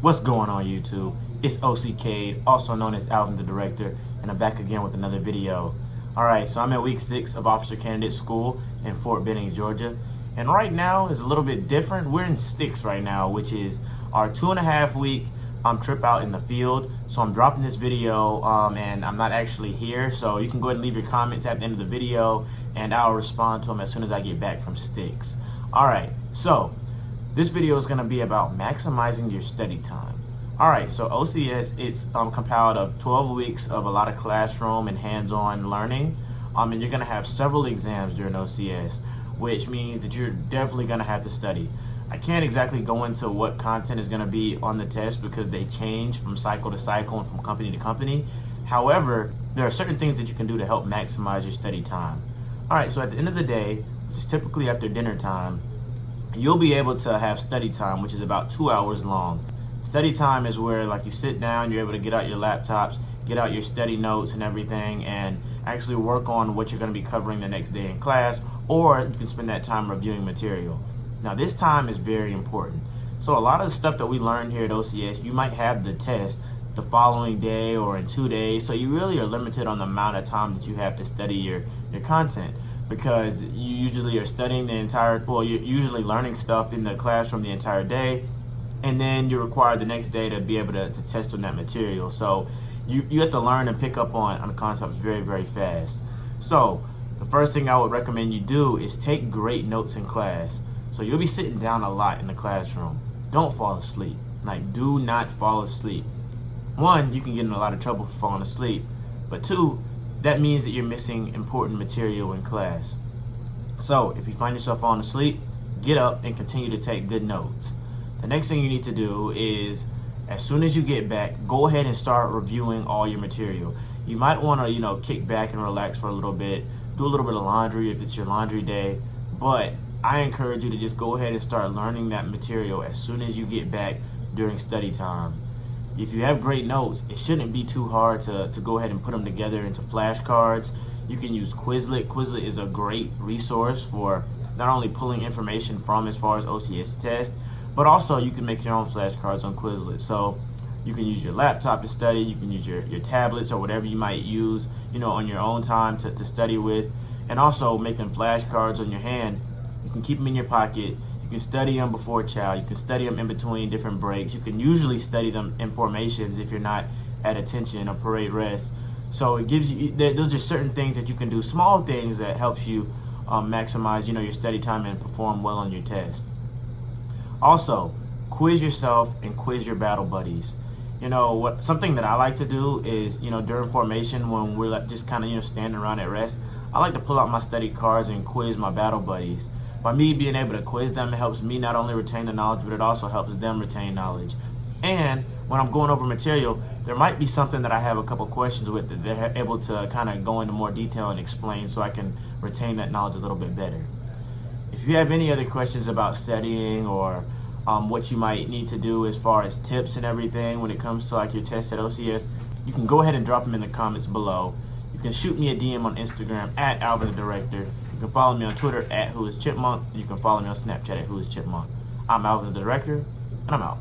What's going on YouTube? It's OCS, also known as Alvin the Director, and I'm back again with another video. Alright, so I'm at week 6 of Officer Candidate School in Fort Benning, Georgia. And right now is a little bit different. We're in sticks right now, which is our 2.5 week trip out in the field. So I'm dropping this video and I'm not actually here. So you can go ahead and leave your comments at the end of the video and I'll respond to them as soon as I get back from sticks. Alright, so this video is going to be about maximizing your study time. Alright, so OCS, it's compiled of 12 weeks of a lot of classroom and hands-on learning. And you're going to have several exams during OCS, which means that you're definitely going to have to study. I can't exactly go into what content is going to be on the test because they change from cycle to cycle and from company to company. However, there are certain things that you can do to help maximize your study time. Alright, so at the end of the day, which is typically after dinner time, you'll be able to have study time, which is about 2 hours long. Study time is where like you sit down, you're able to get out your laptops, get out your study notes and everything, and actually work on what you're going to be covering the next day in class, or you can spend that time reviewing material. Now this time is very important. So a lot of the stuff that we learn here at OCS, you might have the test the following day or in 2 days, so you really are limited on the amount of time that you have to study your content, because you usually are studying you're usually learning stuff in the classroom the entire day, and then you're required the next day to be able to test on that material. So you have to learn and pick up on the concepts very, very fast. So the first thing I would recommend you do is take great notes in class. So you'll be sitting down a lot in the classroom. Don't fall asleep. Like, do not fall asleep. One, you can get in a lot of trouble for falling asleep, but two, that means that you're missing important material in class. So if you find yourself falling asleep, get up and continue to take good notes. The next thing you need to do is, as soon as you get back, go ahead and start reviewing all your material. You might want to, kick back and relax for a little bit, do a little bit of laundry if it's your laundry day, but I encourage you to just go ahead and start learning that material as soon as you get back during study time. If you have great notes, it shouldn't be too hard to go ahead and put them together into flashcards. You can use Quizlet. Quizlet is a great resource for not only pulling information from as far as OCS tests, but also you can make your own flashcards on Quizlet. So you can use your laptop to study, you can use your tablets or whatever you might use, on your own time to study with. And also making flashcards on your hand, you can keep them in your pocket. You can study them before chow. You can study them in between different breaks. You can usually study them in formations if you're not at attention or parade rest. So it gives you, those are certain things that you can do, small things that helps you maximize, your study time and perform well on your test. Also, quiz yourself and quiz your battle buddies. Something that I like to do is, during formation when we're just kind of, standing around at rest, I like to pull out my study cards and quiz my battle buddies. By me being able to quiz them, it helps me not only retain the knowledge, but it also helps them retain knowledge. And when I'm going over material, there might be something that I have a couple questions with that they're able to kind of go into more detail and explain, so I can retain that knowledge a little bit better. If you have any other questions about studying or what you might need to do as far as tips and everything when it comes to your test at OCS, you can go ahead and drop them in the comments below. You can shoot me a DM on Instagram at Alvin the Director. You can follow me on Twitter at whoischipmunk. You can follow me on Snapchat at whoischipmunk. I'm Alvin the Director, and I'm out.